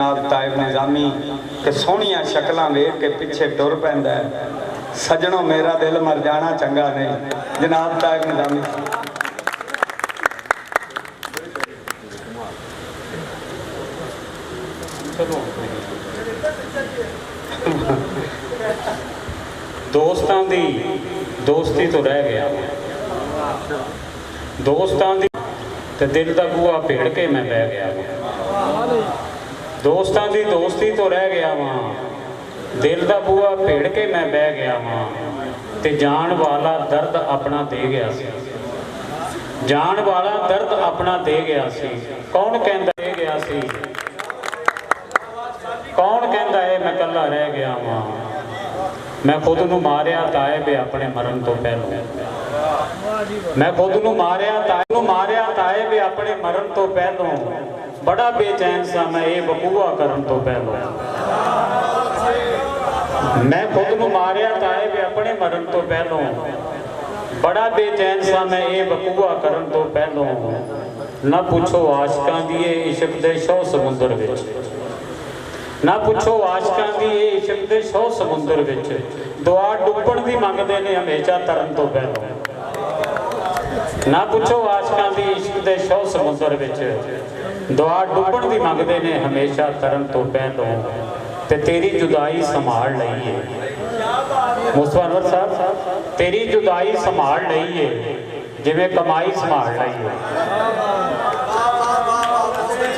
तायब निजामी कि सोहनिया शक्लां वेख के पिछे टुर पैंदा है। सजनों मेरा दिल मर जाना चंगा नहीं। जनाब तायब निजामी दोस्तां दी दोस्ती तो रह गया, दोस्तां दी ते दिल दा बूहा भेड़ के मैं बह गया। दोस्तां दी दोस्ती तो रह गया वां, दिल दा बूहा भेड़ के मैं बह गया वां। ते जान वाला दर्द अपना दे गया सी, जान वाला दर्द अपना दे गया सी। कौन कहंदा दे गया सी, कौन कहंदा है मैं कल्ला रह गया वां। मैं खुद नूं मारिया तायब अपने मरण तो पहलों, मैं खुद नूं मारिया तायब अपने मरण तो पहलों। बड़ा बेचैन सा मैं ये वकूआ करन तो पहलों, मैं खुद नूं मारिया तायब अपने मरण तो पहलों। बड़ा बेचैन सा मैं ये वकूआ करन तो पहलों। ना पूछो आशिकां दी इश्क दे शौ समुंदर विच, ना पूछो आशिकां दी इश्क दे शौ समुंदर विच। दुआ डुब्बण दी मंगदे ने हमेशा तरन तो पहलों। ना पूछो आशिकां दी इश्क दे शौ समुंदर विच, दुआ डुब्बण दी मंगदे ने हमेशा तरन तो पहलों। ते तेरी जुदाई संभाल लई है मुस्तफा अनवर साहब, तेरी जुदाई संभाल लई है जिवें कमाई संभाल लई है।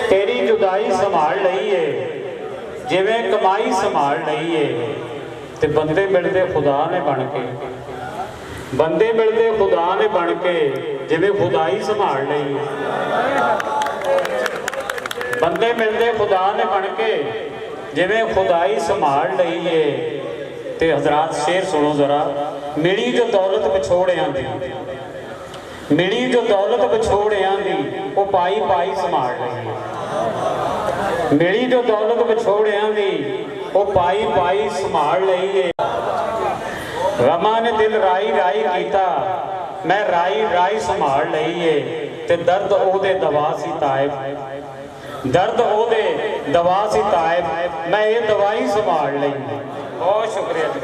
तेरी जुदाई संभाल लई है जिवें कमाई संभाल लई है। ते बंदे मिलते खुदा ने बन के, बंदे मिलते खुदा ने बन के जिवें खुदाई संभाल लई है। बंदे मिलते खुदा ने बन के जिवें खुदाई संभाल लई है। ते हजरात शेर सुनो जरा। मिली जो दौलत विछोड़ियां दी, मिली जो दौलत विछोड़ियां दी वो पाई पाई संभाल लई है। मिली जो दौलत विछोड़ियां दी वो पाई पाई संभाल लई है। गमां ने दिल राई राई कीता, मैं राई राई संभाल लई है। ते दर्द ओदे दवा सी तायब, दर्द ओदे दवा सी तायब, मैं ये दवाई संभाल लई है। बहुत शुक्रिया जी।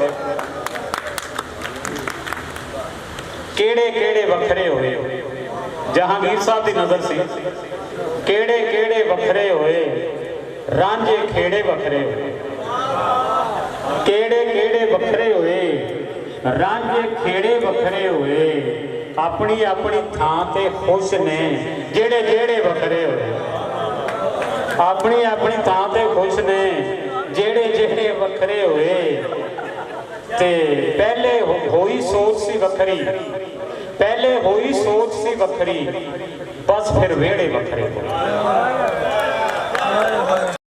केड़े केड़े वखरे होए जहांगीर साहब की नजर सी, केड़े केड़े वखरे होए रांझे खेड़े वखरे होए, केड़े केड़े वखरे होए रांझे खेड़े वखरे होए। अपनी अपनी थां ते खुश ने जेड़े जेड़े वखरे होए, अपनी अपनी थां ते खुश ने जेड़े जेड़े वखरे होए। ते पहले होई सोच सी वखरी, पहले होई सोच सी वखरी, बस फिर वेड़े वखरे होए।